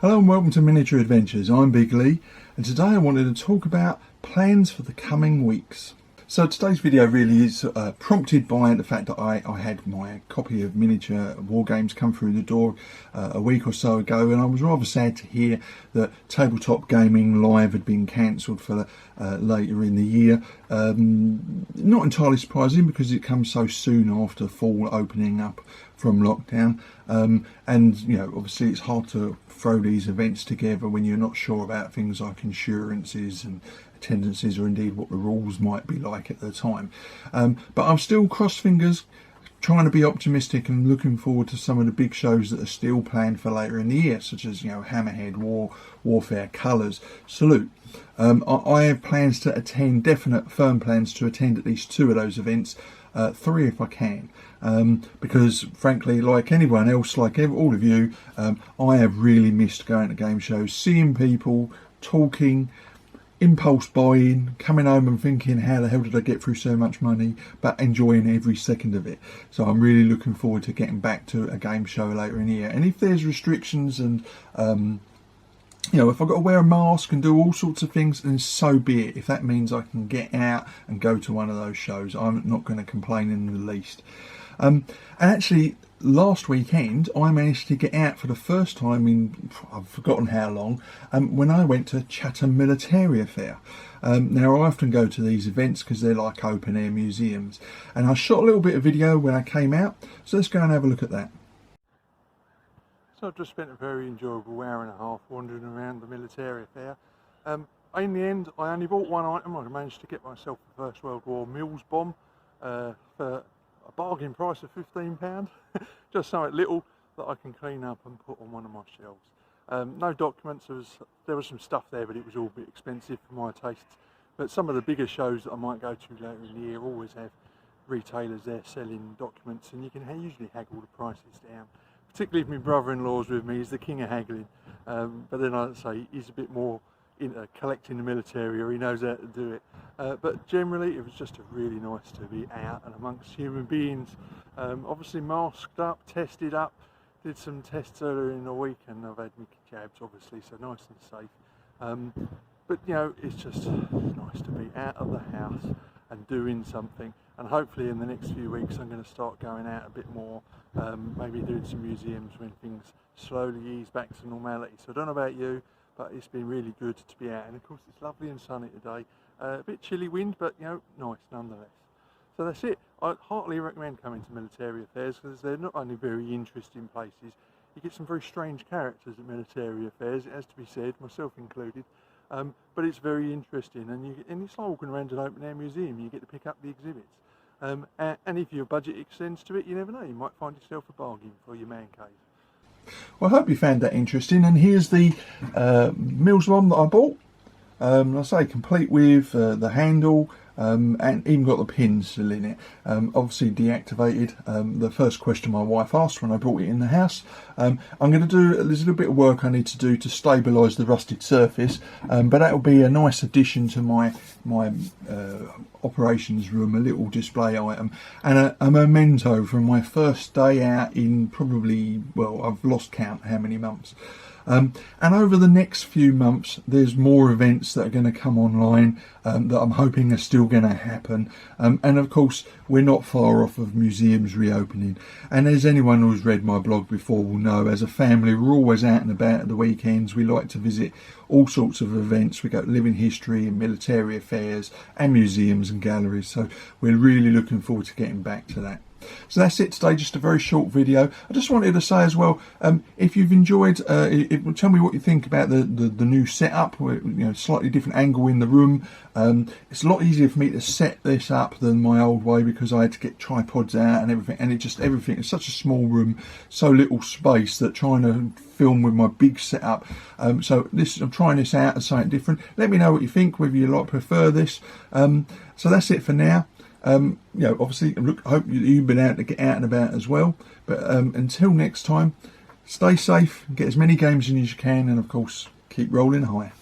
Hello and welcome to Miniature Adventures. I'm Big Lee, and today I wanted to talk about plans for the coming weeks. So today's video really is prompted by the fact that I had my copy of Miniature Wargames come through the door a week or so ago, and I was rather sad to hear that Tabletop Gaming Live had been cancelled for later in the year. Not entirely surprising because it comes so soon after full opening up from lockdown, and you know, obviously it's hard to throw these events together when you're not sure about things like insurances and attendances, or indeed what the rules might be like at the time. But I'm still cross fingers, trying to be optimistic and looking forward to some of the big shows that are still planned for later in the year, such as, you know, Hammerhead, Warfare, Colours, Salute. I have plans to attend, definite firm plans to attend at least 2 of those events, 3 if I can, because frankly, like anyone else, like all of you, I have really missed going to game shows, seeing people, talking, impulse buying, coming home and thinking, how the hell did I get through so much money, but enjoying every second of it. So I'm really looking forward to getting back to a game show later in the year. And if there's restrictions and you know, if I've got to wear a mask and do all sorts of things, then so be it. If that means I can get out and go to one of those shows, I'm not going to complain in the least. And actually, last weekend I managed to get out for the first time in, I've forgotten how long, when I went to Chatham Militaria Fair. Now I often go to these events because they're like open air museums, and I shot a little bit of video when I came out, so let's go and have a look at that. So I've just spent a very enjoyable hour and a half wandering around the Militaria Fair. In the end I only bought one item. I managed to get myself a First World War Mills bomb for a bargain price of £15, just something little that I can clean up and put on one of my shelves. No documents, there was some stuff there, but it was all a bit expensive for my tastes. But some of the bigger shows that I might go to later in the year always have retailers there selling documents, and you can usually haggle the prices down. Particularly if my brother-in-law's with me, he's the king of haggling. But then I'd say he's a bit more into collecting the military, or he knows how to do it. But generally it was just really nice to be out and amongst human beings. Obviously masked up, tested up, did some tests earlier in the week, and I've had my jabs obviously, so nice and safe. But you know, it's just nice to be out of the house and doing something, and hopefully in the next few weeks I'm going to start going out a bit more, maybe doing some museums when things slowly ease back to normality. So I don't know about you, but it's been really good to be out, and of course it's lovely and sunny today. A bit chilly wind, but you know, nice nonetheless. So that's it. I'd heartily recommend coming to Militaria Fairs because they're not only very interesting places, you get some very strange characters at Militaria Fairs, it has to be said, myself included, but it's very interesting, and it's like walking around an open air museum. You get to pick up the exhibits, and if your budget extends to it, you never know, you might find yourself a bargain for your man cave. Well, I hope you found that interesting, and here's the Mills one that I bought. I say complete with the handle, and even got the pins still in it. Obviously deactivated. The first question my wife asked when I brought it in the house. I'm going to do, there's a little bit of work I need to do to stabilise the rusted surface, but that will be a nice addition to my operations room, a little display item, and a memento from my first day out in probably, well, I've lost count how many months. And over the next few months there's more events that are going to come online that I'm hoping are still going to happen, and of course we're not far off of museums reopening, and as anyone who's read my blog before will know, as a family we're always out and about at the weekends. We like to visit all sorts of events. We go to living history and military affairs and museums and galleries, so we're really looking forward to getting back to that. So that's it today, just a very short video. I just wanted to say as well, if you've enjoyed, tell me what you think about the new setup, you know, slightly different angle in the room. It's a lot easier for me to set this up than my old way because I had to get tripods out and everything, and everything, it's such a small room, so little space, that trying to film with my big setup. So I'm trying this out as something different. Let me know what you think, whether you prefer this. So that's it for now. You know, obviously, I hope you've been able to get out and about as well. But until next time, stay safe, get as many games in as you can, and of course, keep rolling high.